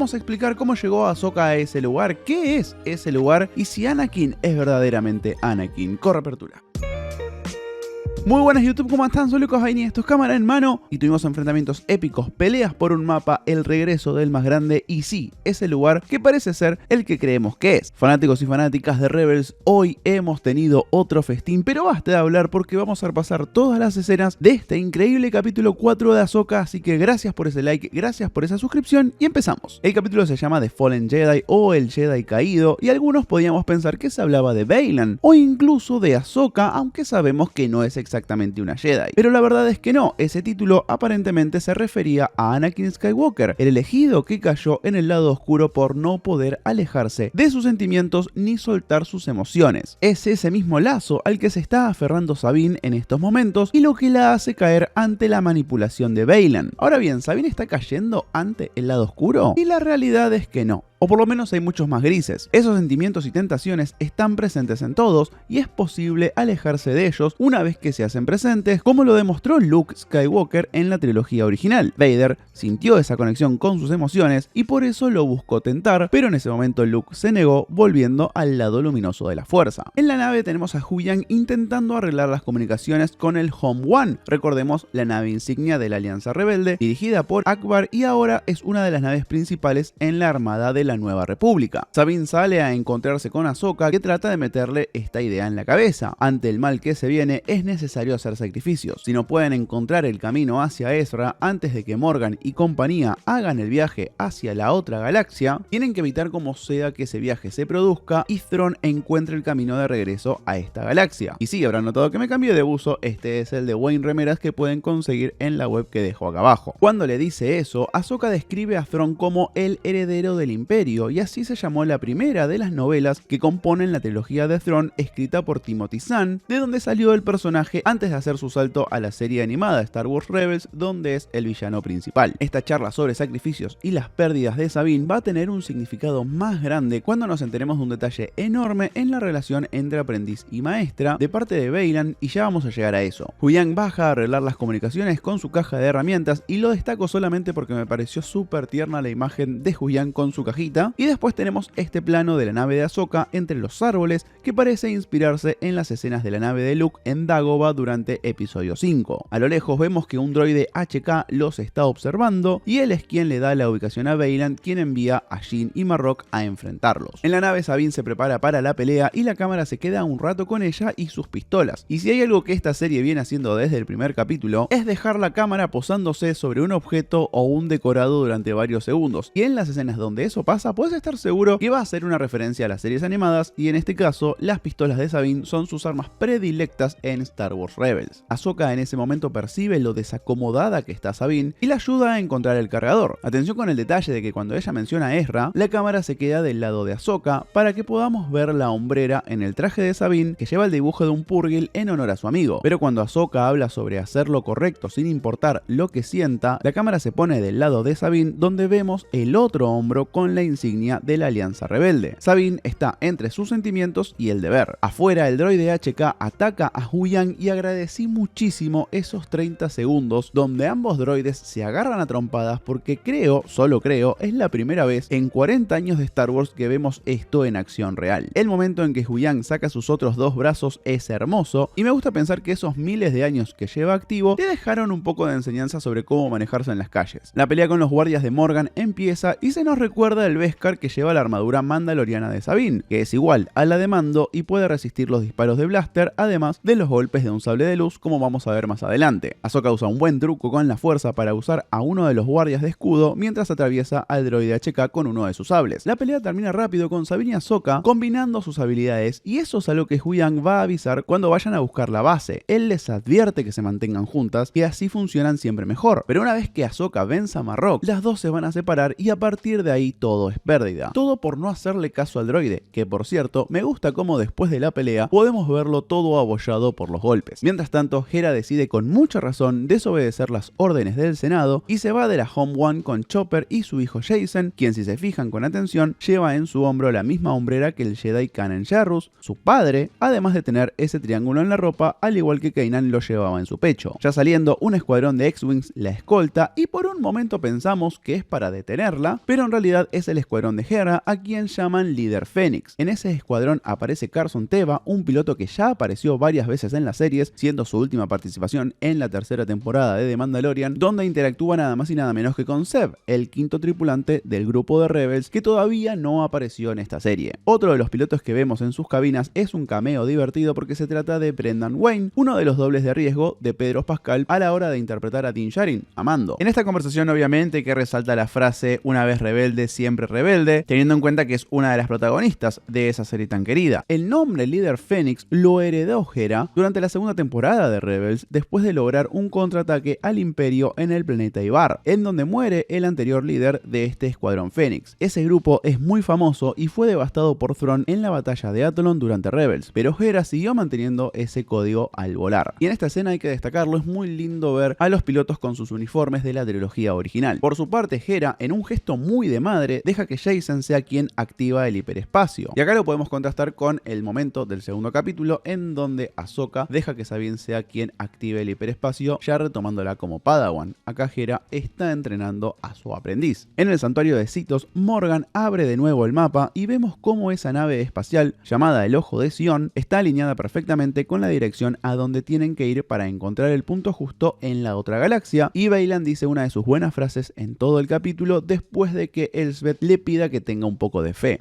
vamos a explicar cómo llegó Ahsoka a ese lugar, qué es ese lugar y si Anakin es verdaderamente Anakin. Corre apertura. Muy buenas YouTube, ¿cómo están? Soy Lucas Baini, esto es Cámara en Mano y tuvimos enfrentamientos épicos, peleas por un mapa, el regreso del más grande y sí, ese lugar que parece ser el que creemos que es. Fanáticos y fanáticas de Rebels, hoy hemos tenido otro festín, pero basta de hablar porque vamos a repasar todas las escenas de este increíble capítulo 4 de Ahsoka, así que gracias por ese like, gracias por esa suscripción y empezamos. El capítulo se llama The Fallen Jedi o El Jedi Caído y algunos podíamos pensar que se hablaba de Baylan o incluso de Ahsoka, aunque sabemos que no es exactamente una Jedi. Pero la verdad es que no, ese título aparentemente se refería a Anakin Skywalker, el elegido que cayó en el lado oscuro por no poder alejarse de sus sentimientos ni soltar sus emociones. Es ese mismo lazo al que se está aferrando Sabine en estos momentos y lo que la hace caer ante la manipulación de Baylan. Ahora bien, ¿Sabine está cayendo ante el lado oscuro? Y la realidad es que no. O por lo menos hay muchos más grises. Esos sentimientos y tentaciones están presentes en todos y es posible alejarse de ellos una vez que se hacen presentes, como lo demostró Luke Skywalker en la trilogía original. Vader sintió esa conexión con sus emociones y por eso lo buscó tentar, pero en ese momento Luke se negó, volviendo al lado luminoso de la fuerza. En la nave tenemos a Huyang intentando arreglar las comunicaciones con el Home One. Recordemos, la nave insignia de la Alianza Rebelde, dirigida por Ackbar y ahora es una de las naves principales en la armada de la Nueva República. Sabine sale a encontrarse con Ahsoka, que trata de meterle esta idea en la cabeza. Ante el mal que se viene es necesario hacer sacrificios. Si no pueden encontrar el camino hacia Ezra antes de que Morgan y compañía hagan el viaje hacia la otra galaxia, tienen que evitar como sea que ese viaje se produzca y Thrawn encuentre el camino de regreso a esta galaxia. Y sí, habrán notado que me cambié de buzo, este es el de Wayne Remeras que pueden conseguir en la web que dejo acá abajo. Cuando le dice eso, Ahsoka describe a Thrawn como el heredero del imperio, y así se llamó la primera de las novelas que componen la trilogía de Thrawn escrita por Timothy Zahn, de donde salió el personaje antes de hacer su salto a la serie animada Star Wars Rebels, donde es el villano principal. Esta charla sobre sacrificios y las pérdidas de Sabine va a tener un significado más grande cuando nos enteremos de un detalle enorme en la relación entre aprendiz y maestra de parte de Baylan, y ya vamos a llegar a eso. Huyang baja a arreglar las comunicaciones con su caja de herramientas y lo destaco solamente porque me pareció súper tierna la imagen de Huyang con su cajita. Y después tenemos este plano de la nave de Ahsoka entre los árboles que parece inspirarse en las escenas de la nave de Luke en Dagobah durante episodio 5. A lo lejos vemos que un droide HK los está observando y él es quien le da la ubicación a Baylan, quien envía a Jyn y Marrok a enfrentarlos. En la nave Sabine se prepara para la pelea y la cámara se queda un rato con ella y sus pistolas. Y si hay algo que esta serie viene haciendo desde el primer capítulo es dejar la cámara posándose sobre un objeto o un decorado durante varios segundos. Y en las escenas donde eso pasa, puedes estar seguro que va a ser una referencia a las series animadas y en este caso las pistolas de Sabine son sus armas predilectas en Star Wars Rebels. Ahsoka en ese momento percibe lo desacomodada que está Sabine y la ayuda a encontrar el cargador. Atención con el detalle de que cuando ella menciona a Ezra, la cámara se queda del lado de Ahsoka para que podamos ver la hombrera en el traje de Sabine que lleva el dibujo de un Purrgil en honor a su amigo. Pero cuando Ahsoka habla sobre hacer lo correcto sin importar lo que sienta, la cámara se pone del lado de Sabine, donde vemos el otro hombro con la insignia de la Alianza Rebelde. Sabine está entre sus sentimientos y el deber. Afuera, el droide HK ataca a Huyang y agradecí muchísimo esos 30 segundos donde ambos droides se agarran a trompadas porque creo, solo creo, es la primera vez en 40 años de Star Wars que vemos esto en acción real. El momento en que Huyang saca sus otros dos brazos es hermoso y me gusta pensar que esos miles de años que lleva activo le dejaron un poco de enseñanza sobre cómo manejarse en las calles. La pelea con los guardias de Morgan empieza y se nos recuerda el Beskar que lleva la armadura mandaloriana de Sabine, que es igual a la de Mando y puede resistir los disparos de blaster, además de los golpes de un sable de luz, como vamos a ver más adelante. Ahsoka usa un buen truco con la fuerza para usar a uno de los guardias de escudo mientras atraviesa al droide HK con uno de sus sables. La pelea termina rápido con Sabine y Ahsoka combinando sus habilidades y eso es a lo que Huyang va a avisar cuando vayan a buscar la base. Él les advierte que se mantengan juntas y así funcionan siempre mejor. Pero una vez que Ahsoka vence a Marrok, las dos se van a separar y a partir de ahí todo todo es pérdida. Todo por no hacerle caso al droide, que por cierto, me gusta cómo después de la pelea podemos verlo todo abollado por los golpes. Mientras tanto, Hera decide con mucha razón desobedecer las órdenes del Senado y se va de la Home One con Chopper y su hijo Jacen, quien, si se fijan con atención, lleva en su hombro la misma hombrera que el Jedi Kanan Jarrus, su padre, además de tener ese triángulo en la ropa, al igual que Kanan lo llevaba en su pecho. Ya saliendo, un escuadrón de X-Wings la escolta y por un momento pensamos que es para detenerla, pero en realidad es el escuadrón de Hera, a quien llaman Líder Fénix. En ese escuadrón aparece Carson Teva, un piloto que ya apareció varias veces en las series, siendo su última participación en la tercera temporada de The Mandalorian, donde interactúa nada más y nada menos que con Zeb, el quinto tripulante del grupo de Rebels que todavía no apareció en esta serie. Otro de los pilotos que vemos en sus cabinas es un cameo divertido porque se trata de Brendan Wayne, uno de los dobles de riesgo de Pedro Pascal a la hora de interpretar a Din Djarin, a Mando. En esta conversación obviamente que resalta la frase "una vez rebelde, siempre rebelde", teniendo en cuenta que es una de las protagonistas de esa serie tan querida. El nombre Líder Fénix lo heredó Hera durante la segunda temporada de Rebels, después de lograr un contraataque al Imperio en el planeta Ibar, en donde muere el anterior líder de este escuadrón Fénix. Ese grupo es muy famoso y fue devastado por Thrawn en la batalla de Atolon durante Rebels, pero Hera siguió manteniendo ese código al volar. Y en esta escena hay que destacarlo, es muy lindo ver a los pilotos con sus uniformes de la trilogía original. Por su parte, Hera, en un gesto muy de madre, deja que Jacen sea quien activa el hiperespacio. Y acá lo podemos contrastar con el momento del segundo capítulo en donde Ahsoka deja que Sabine sea quien active el hiperespacio, ya retomándola como Padawan. Acá Hera está entrenando a su aprendiz. En el santuario de Citos, Morgan abre de nuevo el mapa y vemos cómo esa nave espacial, llamada el Ojo de Sion, está alineada perfectamente con la dirección a donde tienen que ir para encontrar el punto justo en la otra galaxia, y Baylan dice una de sus buenas frases en todo el capítulo después de que Elsbeth le pida que tenga un poco de fe.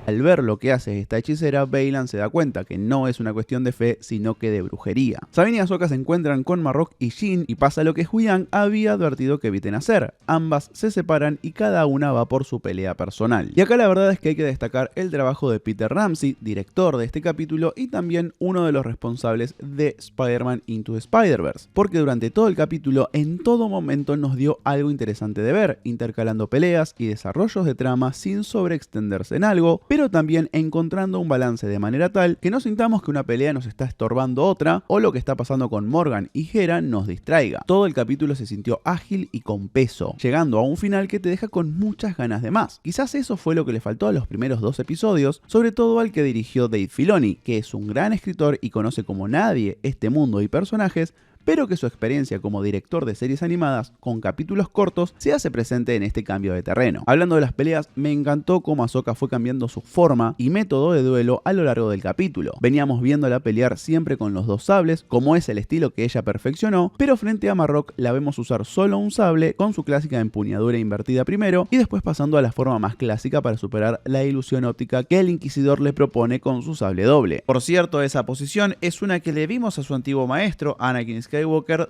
Al ver lo que hace esta hechicera, Baylan se da cuenta que no es una cuestión de fe, sino que de brujería. Sabine y Ahsoka se encuentran con Marrok y Jyn y pasa lo que Huyang había advertido que eviten hacer. Ambas se separan y cada una va por su pelea personal. Y acá la verdad es que hay que destacar el trabajo de Peter Ramsey, director de este capítulo y también uno de los responsables de Spider-Man Into the Spider-Verse, porque durante todo el capítulo en todo momento nos dio algo interesante de ver, intercalando peleas y desarrollos de trama sin sobreextenderse en algo, pero también encontrando un balance de manera tal que no sintamos que una pelea nos está estorbando otra o lo que está pasando con Morgan y Hera nos distraiga. Todo el capítulo se sintió ágil y con peso, llegando a un final que te deja con muchas ganas de más. Quizás eso fue lo que le faltó a los primeros dos episodios, sobre todo al que dirigió Dave Filoni, que es un gran escritor y conoce como nadie este mundo y personajes, pero que su experiencia como director de series animadas con capítulos cortos se hace presente en este cambio de terreno. Hablando de las peleas, me encantó cómo Ahsoka fue cambiando su forma y método de duelo a lo largo del capítulo. Veníamos viéndola pelear siempre con los dos sables, como es el estilo que ella perfeccionó, pero frente a Marrok la vemos usar solo un sable con su clásica empuñadura invertida primero y después pasando a la forma más clásica para superar la ilusión óptica que el Inquisidor le propone con su sable doble. Por cierto, esa posición es una que le vimos a su antiguo maestro, Anakin Skywalker,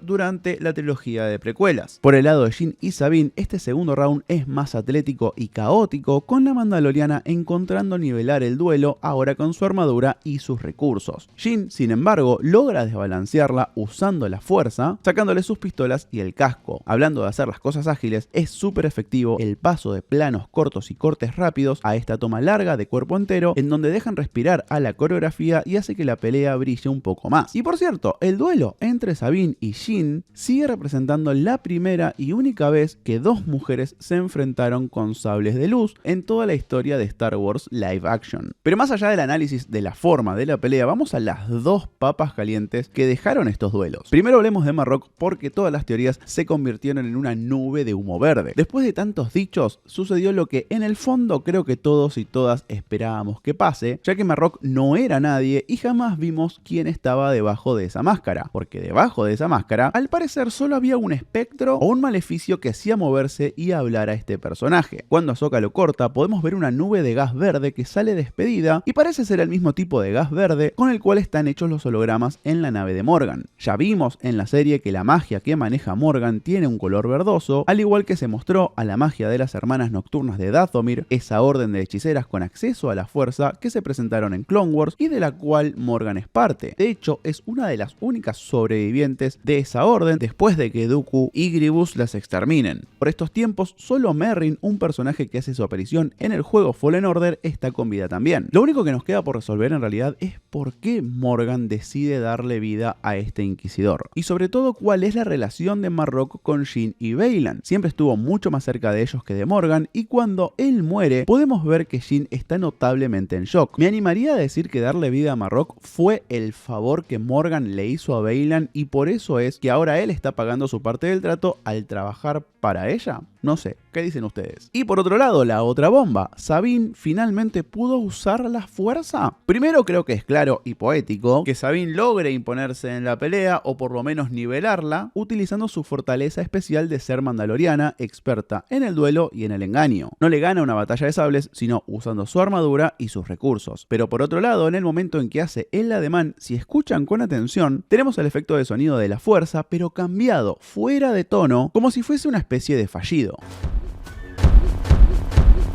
durante la trilogía de precuelas. Por el lado de Jyn y Sabine, este segundo round es más atlético y caótico, con la Mandaloriana encontrando nivelar el duelo ahora con su armadura y sus recursos. Jyn, sin embargo, logra desbalancearla usando la fuerza, sacándole sus pistolas y el casco. Hablando de hacer las cosas ágiles, es súper efectivo el paso de planos cortos y cortes rápidos a esta toma larga de cuerpo entero, en donde dejan respirar a la coreografía y hace que la pelea brille un poco más. Y por cierto, el duelo entre Sabine y Jyn sigue representando la primera y única vez que dos mujeres se enfrentaron con sables de luz en toda la historia de Star Wars Live Action. Pero más allá del análisis de la forma de la pelea, vamos a las dos papas calientes que dejaron estos duelos. Primero hablemos de Marrok, porque todas las teorías se convirtieron en una nube de humo verde. Después de tantos dichos, sucedió lo que en el fondo creo que todos y todas esperábamos que pase, ya que Marrok no era nadie y jamás vimos quién estaba debajo de esa máscara, porque debajo de esa máscara, al parecer solo había un espectro o un maleficio que hacía moverse y hablar a este personaje. Cuando Ahsoka lo corta, podemos ver una nube de gas verde que sale despedida y parece ser el mismo tipo de gas verde con el cual están hechos los hologramas en la nave de Morgan. Ya vimos en la serie que la magia que maneja Morgan tiene un color verdoso, al igual que se mostró a la magia de las hermanas nocturnas de Dathomir, esa orden de hechiceras con acceso a la fuerza que se presentaron en Clone Wars y de la cual Morgan es parte. De hecho, es una de las únicas sobrevivientes descendientes de esa orden después de que Dooku y Grievous las exterminen. Por estos tiempos, solo Merrin, un personaje que hace su aparición en el juego Fallen Order, está con vida también. Lo único que nos queda por resolver en realidad es por qué Morgan decide darle vida a este inquisidor. Y sobre todo, cuál es la relación de Marrok con Jyn y Baylan. Siempre estuvo mucho más cerca de ellos que de Morgan, y cuando él muere, podemos ver que Jyn está notablemente en shock. Me animaría a decir que darle vida a Marrok fue el favor que Morgan le hizo a Baylan, y por eso es que ahora él está pagando su parte del trato al trabajar para ella. No sé, ¿qué dicen ustedes? Y por otro lado, la otra bomba. ¿Sabine finalmente pudo usar la fuerza? Primero, creo que es claro y poético que Sabine logre imponerse en la pelea, o por lo menos nivelarla, utilizando su fortaleza especial de ser mandaloriana, experta en el duelo y en el engaño. No le gana una batalla de sables, sino usando su armadura y sus recursos. Pero por otro lado, en el momento en que hace el ademán, si escuchan con atención, tenemos el efecto de sonido de la fuerza, pero cambiado, fuera de tono, como si fuese una especie de fallido.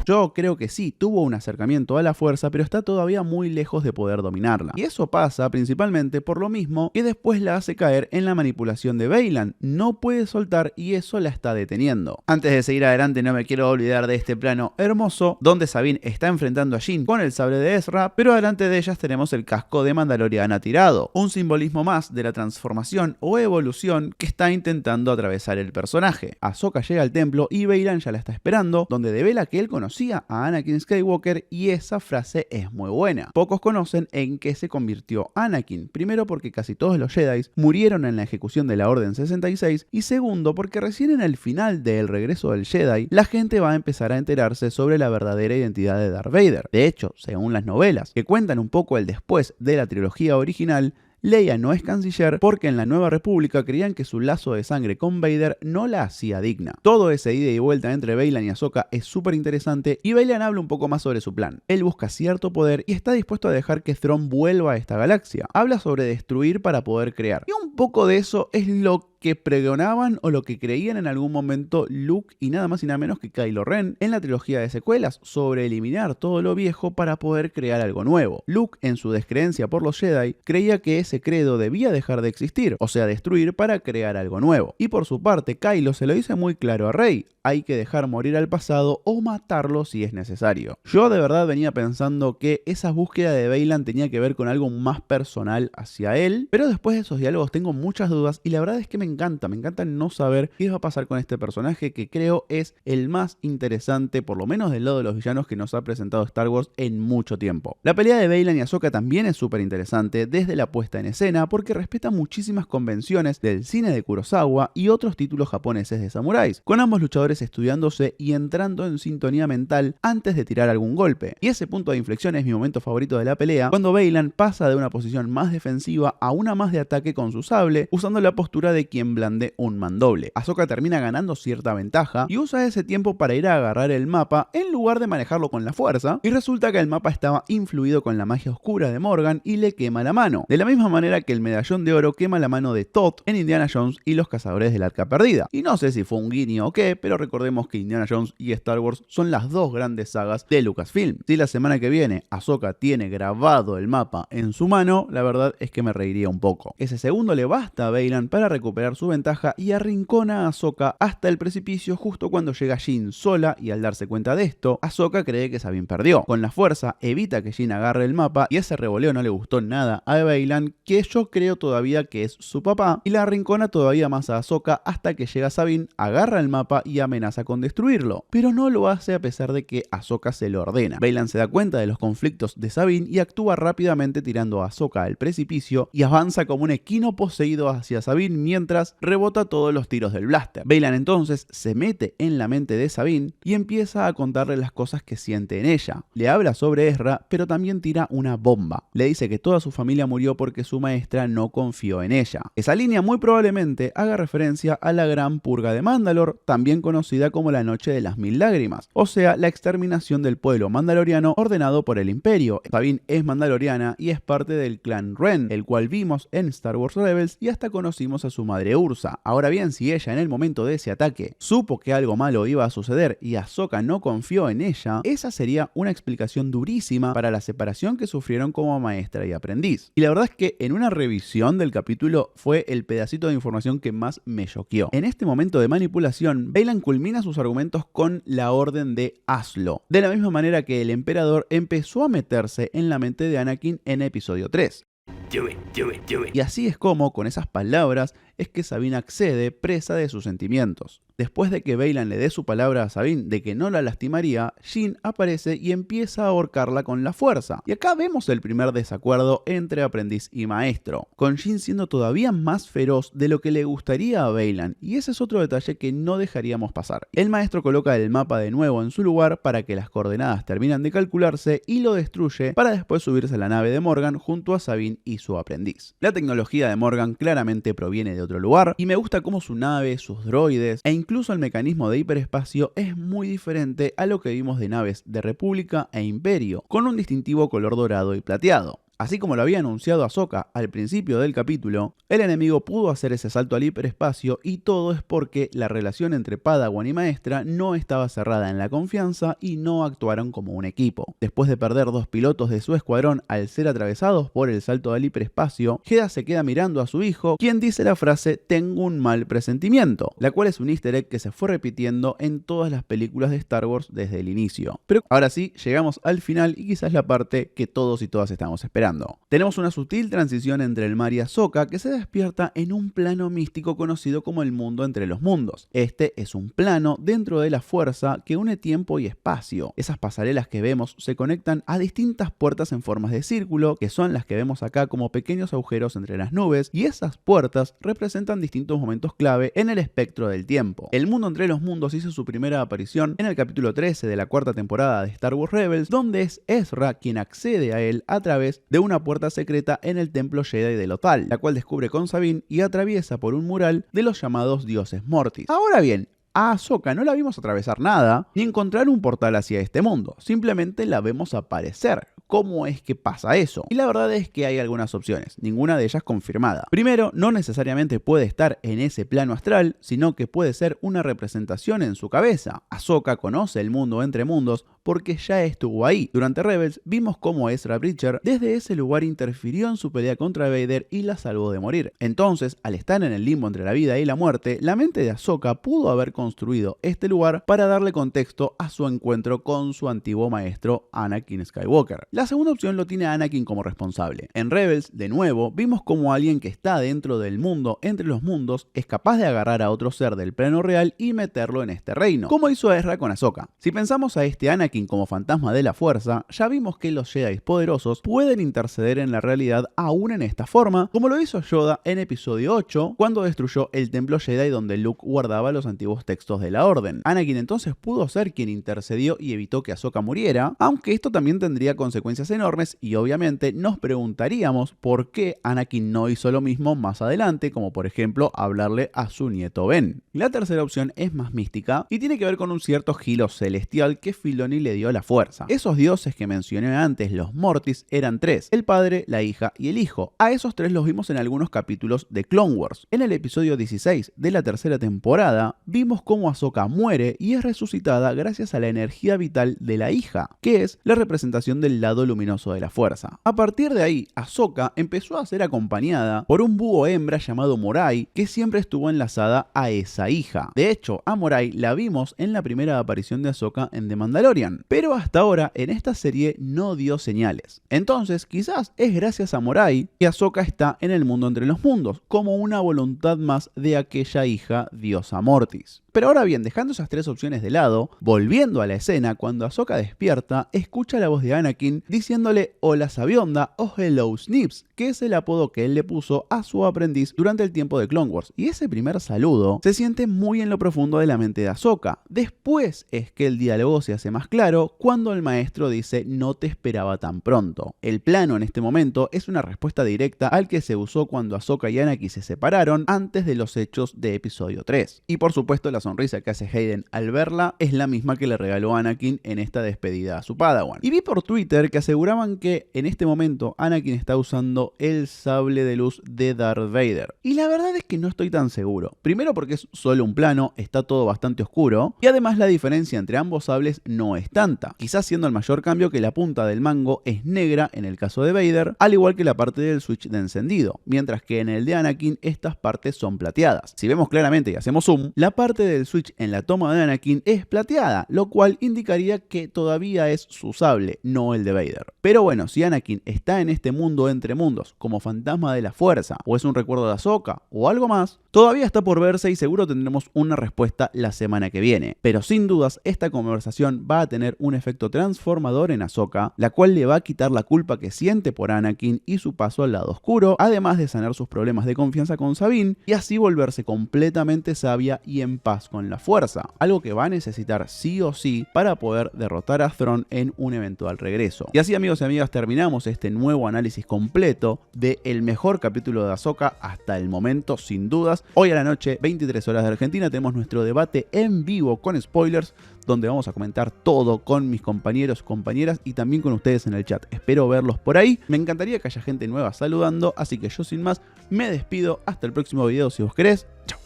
Yo creo que sí, tuvo un acercamiento a la fuerza, pero está todavía muy lejos de poder dominarla. Y eso pasa principalmente por lo mismo que después la hace caer en la manipulación de Baylan. No puede soltar y eso la está deteniendo. Antes de seguir adelante, no me quiero olvidar de este plano hermoso donde Sabine está enfrentando a Jyn con el sable de Ezra, pero delante de ellas tenemos el casco de Mandaloriana tirado. Un simbolismo más de la transformación o evolución que está intentando atravesar el personaje. Ahsoka llega al templo y Baylan ya la está esperando, donde devela que él conocía a Anakin Skywalker, y esa frase es muy buena. Pocos conocen en qué se convirtió Anakin, primero porque casi todos los Jedi murieron en la ejecución de la Orden 66, y segundo porque recién en el final de El Regreso del Jedi la gente va a empezar a enterarse sobre la verdadera identidad de Darth Vader. De hecho, según las novelas, que cuentan un poco el después de la trilogía original, Leia no es canciller porque en la Nueva República creían que su lazo de sangre con Vader no la hacía digna. Todo ese ida y vuelta entre Baylan y Ahsoka es súper interesante, y Baylan habla un poco más sobre su plan. Él busca cierto poder y está dispuesto a dejar que Thrawn vuelva a esta galaxia. Habla sobre destruir para poder crear. Y un poco de eso es lo que pregonaban o lo que creían en algún momento Luke y nada más y nada menos que Kylo Ren en la trilogía de secuelas, sobre eliminar todo lo viejo para poder crear algo nuevo. Luke, en su descreencia por los Jedi, creía que ese credo debía dejar de existir, o sea, destruir para crear algo nuevo. Y por su parte, Kylo se lo dice muy claro a Rey: hay que dejar morir al pasado o matarlo si es necesario. Yo de verdad venía pensando que esa búsqueda de Baylan tenía que ver con algo más personal hacia él, pero después de esos diálogos tengo muchas dudas, y la verdad es que me encanta no saber qué va a pasar con este personaje, que creo es el más interesante, por lo menos del lado de los villanos, que nos ha presentado Star Wars en mucho tiempo. La pelea de Baylan y Ahsoka también es súper interesante desde la puesta en escena, porque respeta muchísimas convenciones del cine de Kurosawa y otros títulos japoneses de samuráis, con ambos luchadores estudiándose y entrando en sintonía mental antes de tirar algún golpe. Y ese punto de inflexión es mi momento favorito de la pelea, cuando Baylan pasa de una posición más defensiva a una más de ataque con su sable, usando la postura de quien blande un mandoble. Ahsoka termina ganando cierta ventaja y usa ese tiempo para ir a agarrar el mapa en lugar de manejarlo con la fuerza, y resulta que el mapa estaba influido con la magia oscura de Morgan y le quema la mano, de la misma manera que el medallón de oro quema la mano de Todd en Indiana Jones y los cazadores del arca perdida. Y no sé si fue un guiño o qué, pero recordemos que Indiana Jones y Star Wars son las dos grandes sagas de Lucasfilm. Si la semana que viene Ahsoka tiene grabado el mapa en su mano, la verdad es que me reiría un poco. Ese segundo le basta a Baylan para recuperar su ventaja y arrincona a Ahsoka hasta el precipicio justo cuando llega Jyn sola, y al darse cuenta de esto, Ahsoka cree que Sabine perdió. Con la fuerza evita que Jyn agarre el mapa, y ese revoleo no le gustó nada a Baylan, que yo creo todavía que es su papá, y la arrincona todavía más a Ahsoka hasta que llega Sabine, agarra el mapa y amenaza con destruirlo, pero no lo hace a pesar de que Ahsoka se lo ordena. Baylan se da cuenta de los conflictos de Sabine y actúa rápidamente tirando a Ahsoka al precipicio, y avanza como un equino poseído hacia Sabine mientras rebota todos los tiros del blaster. Baylan entonces se mete en la mente de Sabine y empieza a contarle las cosas que siente en ella. Le habla sobre Ezra, pero también tira una bomba. Le dice que toda su familia murió porque su maestra no confió en ella. Esa línea muy probablemente haga referencia a la Gran Purga de Mandalore, también conocida como la Noche de las Mil Lágrimas, o sea, la exterminación del pueblo mandaloriano ordenado por el Imperio. Sabine es mandaloriana y es parte del clan Ren, el cual vimos en Star Wars Rebels y hasta conocimos a su madre madre Ursa. Ahora bien, si ella en el momento de ese ataque supo que algo malo iba a suceder y Ahsoka no confió en ella, esa sería una explicación durísima para la separación que sufrieron como maestra y aprendiz. Y la verdad es que en una revisión del capítulo fue el pedacito de información que más me choqueó. En este momento de manipulación, Baylan culmina sus argumentos con la orden de hazlo, de la misma manera que el emperador empezó a meterse en la mente de Anakin en episodio 3. Do it, do it, do it. Y así es como, con esas palabras, es que Sabine accede presa de sus sentimientos. Después de que Baylan le dé su palabra a Sabine de que no la lastimaría, Jyn aparece y empieza a ahorcarla con la fuerza. Y acá vemos el primer desacuerdo entre aprendiz y maestro, con Jyn siendo todavía más feroz de lo que le gustaría a Baylan, y ese es otro detalle que no dejaríamos pasar. El maestro coloca el mapa de nuevo en su lugar para que las coordenadas terminan de calcularse y lo destruye para después subirse a la nave de Morgan junto a Sabine y su aprendiz. La tecnología de Morgan claramente proviene de otro lugar, y me gusta cómo su nave, sus droides e incluso el mecanismo de hiperespacio es muy diferente a lo que vimos de naves de República e Imperio, con un distintivo color dorado y plateado. Así como lo había anunciado Ahsoka al principio del capítulo, el enemigo pudo hacer ese salto al hiperespacio, y todo es porque la relación entre Padawan y maestra no estaba cerrada en la confianza y no actuaron como un equipo. Después de perder 2 pilotos de su escuadrón al ser atravesados por el salto al hiperespacio, Hera se queda mirando a su hijo, quien dice la frase "tengo un mal presentimiento", la cual es un easter egg que se fue repitiendo en todas las películas de Star Wars desde el inicio. Pero ahora sí, llegamos al final y quizás la parte que todos y todas estamos esperando. Tenemos una sutil transición entre el mar y Ahsoka que se despierta en un plano místico conocido como el mundo entre los mundos. Este es un plano dentro de la fuerza que une tiempo y espacio. Esas pasarelas que vemos se conectan a distintas puertas en formas de círculo, que son las que vemos acá como pequeños agujeros entre las nubes, y esas puertas representan distintos momentos clave en el espectro del tiempo. El mundo entre los mundos hizo su primera aparición en el capítulo 13 de la 4ª temporada de Star Wars Rebels, donde es Ezra quien accede a él a través de una puerta secreta en el templo Jedi de Lothal, la cual descubre con Sabine y atraviesa por un mural de los llamados dioses Mortis. Ahora bien, a Ahsoka no la vimos atravesar nada, ni encontrar un portal hacia este mundo, simplemente la vemos aparecer. ¿Cómo es que pasa eso? Y la verdad es que hay algunas opciones, ninguna de ellas confirmada. Primero, no necesariamente puede estar en ese plano astral, sino que puede ser una representación en su cabeza. Ahsoka conoce el mundo entre mundos porque ya estuvo ahí. Durante Rebels vimos cómo Ezra Bridger desde ese lugar interfirió en su pelea contra Vader y la salvó de morir. Entonces, al estar en el limbo entre la vida y la muerte, la mente de Ahsoka pudo haber construido este lugar para darle contexto a su encuentro con su antiguo maestro Anakin Skywalker. La segunda opción lo tiene Anakin como responsable. En Rebels, de nuevo, vimos como alguien que está dentro del mundo entre los mundos es capaz de agarrar a otro ser del plano real y meterlo en este reino, como hizo Ezra con Ahsoka. Si pensamos a este Anakin como fantasma de la fuerza, ya vimos que los Jedi poderosos pueden interceder en la realidad aún en esta forma, como lo hizo Yoda en episodio 8, cuando destruyó el templo Jedi donde Luke guardaba los antiguos textos de la Orden. Anakin entonces pudo ser quien intercedió y evitó que Ahsoka muriera, aunque esto también tendría consecuencias enormes, y obviamente nos preguntaríamos por qué Anakin no hizo lo mismo más adelante, como por ejemplo hablarle a su nieto Ben. La tercera opción es más mística y tiene que ver con un cierto giro celestial que Filoni le dio a la fuerza. Esos dioses que mencioné antes, los Mortis, eran 3: el padre, la hija y el hijo. A esos 3 los vimos en algunos capítulos de Clone Wars. En el episodio 16 de la 3ª temporada vimos cómo Ahsoka muere y es resucitada gracias a la energía vital de la hija, que es la representación del lado luminoso de la fuerza. A partir de ahí, Ahsoka empezó a ser acompañada por un búho hembra llamado Morai, que siempre estuvo enlazada a esa hija. De hecho, a Morai la vimos en la primera aparición de Ahsoka en The Mandalorian, pero hasta ahora en esta serie no dio señales. Entonces, quizás es gracias a Morai que Ahsoka está en el mundo entre los mundos, como una voluntad más de aquella hija diosa Mortis. Pero ahora bien, dejando esas 3 opciones de lado, volviendo a la escena, cuando Ahsoka despierta, escucha la voz de Anakin diciéndole "Hola Sabionda" o "Hello Snips", que es el apodo que él le puso a su aprendiz durante el tiempo de Clone Wars. Y ese primer saludo se siente muy en lo profundo de la mente de Ahsoka. Después es que el diálogo se hace más claro cuando el maestro dice "no te esperaba tan pronto". El plano en este momento es una respuesta directa al que se usó cuando Ahsoka y Anakin se separaron antes de los hechos de episodio 3. Y por supuesto la sonrisa que hace Hayden al verla es la misma que le regaló Anakin en esta despedida a su Padawan. Y vi por Twitter que aseguraban que en este momento Anakin está usando el sable de luz de Darth Vader. Y la verdad es que no estoy tan seguro. Primero porque es solo un plano, está todo bastante oscuro, y además la diferencia entre ambos sables no es tanta. Quizás siendo el mayor cambio que la punta del mango es negra en el caso de Vader, al igual que la parte del switch de encendido, mientras que en el de Anakin estas partes son plateadas. Si vemos claramente y hacemos zoom, la parte del switch en la toma de Anakin es plateada, lo cual indicaría que todavía es su sable, no el de Vader. Pero bueno, si Anakin está en este mundo entre mundos como fantasma de la fuerza, o es un recuerdo de Ahsoka, o algo más, todavía está por verse y seguro tendremos una respuesta la semana que viene. Pero sin dudas, esta conversación va a tener un efecto transformador en Ahsoka, la cual le va a quitar la culpa que siente por Anakin y su paso al lado oscuro, además de sanar sus problemas de confianza con Sabine, y así volverse completamente sabia y en paz con la fuerza, algo que va a necesitar sí o sí para poder derrotar a Thrawn en un eventual regreso. Y así, amigos y amigas, terminamos este nuevo análisis completo del mejor capítulo de Ahsoka hasta el momento, sin dudas. Hoy a la noche, 23 horas de Argentina, tenemos nuestro debate en vivo con spoilers, donde vamos a comentar todo con mis compañeros, compañeras y también con ustedes en el chat. Espero verlos por ahí. Me encantaría que haya gente nueva saludando, así que yo sin más me despido. Hasta el próximo video si vos querés. Chao.